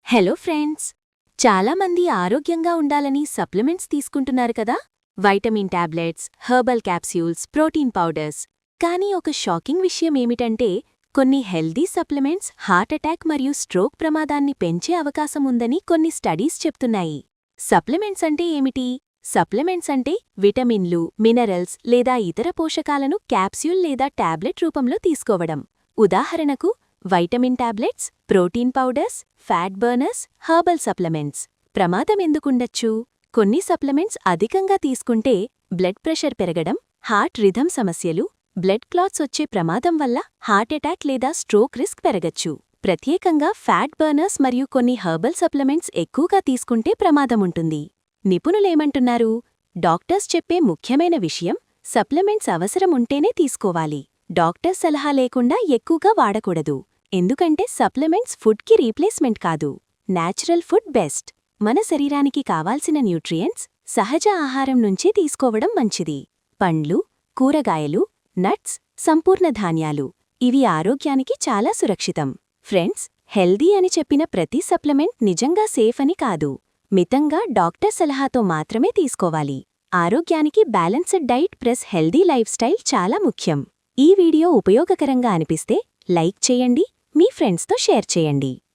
Hello friends! చాలామంది ఆరోగ్యంగా ఉండాలని సప్లిమెంట్స్ తీసుకుంటున్నారు కదా. Vitamin tablets, herbal capsules, protein powders. కానీ ఒక షాకింగ్ విషయం ఏమిటంటే కొన్ని హెల్దీ సప్లిమెంట్స్ హార్ట్ అటాక్ మరియు స్ట్రోక్ ప్రమాదాన్ని పెంచే అవకాశం ఉందని కొన్ని స్టడీస్ చెప్తున్నాయి. సప్లిమెంట్స్ అంటే ఏమిటి? సప్లిమెంట్స్ అంటే విటమిన్లు, మినరల్స్ లేదా ఇతర పోషకాలను క్యాప్స్యూల్ లేదా టాబ్లెట్ రూపంలో తీసుకోవడం. ఉదాహరణకు vitamin tablets, protein powders, fat burners, herbal supplements. ప్రమాదం ఎందుకుండొచ్చు? కొన్ని సప్లిమెంట్స్ అధికంగా తీసుకుంటే బ్లడ్ ప్రెషర్ పెరగడం, హార్ట్ రిథమ్ సమస్యలు, బ్లడ్ క్లాట్స్ వచ్చే ప్రమాదం వల్ల హార్ట్ అటాక్ లేదా స్ట్రోక్ రిస్క్ పెరగచ్చు. ప్రత్యేకంగా ఫ్యాట్ బర్నర్స్ మరియు కొన్ని హెర్బల్ సప్లిమెంట్స్ ఎక్కువగా తీసుకుంటే ప్రమాదముంటుంది. నిపుణులేమంటున్నారు? డాక్టర్స్ చెప్పే ముఖ్యమైన విషయం సప్లిమెంట్స్ అవసరం ఉంటేనే తీసుకోవాలి. డాక్టర్ సలహా లేకుండా ఎక్కువగా వాడకూడదు. ఎందుకంటే సప్లిమెంట్స్ ఫుడ్కి రీప్లేస్మెంట్ కాదు. Natural food best. మన శరీరానికి కావాల్సిన న్యూట్రియంట్స్ సహజ ఆహారం నుంచే తీసుకోవడం మంచిది. పండ్లు, కూరగాయలు, నట్స్, సంపూర్ణ ధాన్యాలు ఇవి ఆరోగ్యానికి చాలా సురక్షితం. ఫ్రెండ్స్, హెల్దీ అని చెప్పిన ప్రతి సప్లిమెంట్ నిజంగా సేఫ్ అని కాదు. మితంగా డాక్టర్ సలహాతో మాత్రమే తీసుకోవాలి. ఆరోగ్యానికి balanced diet plus healthy life style చాలా ముఖ్యం. ఈ వీడియో ఉపయోగకరంగా అనిపిస్తే లైక్ చేయండి, మీ ఫ్రెండ్స్తో షేర్ చేయండి.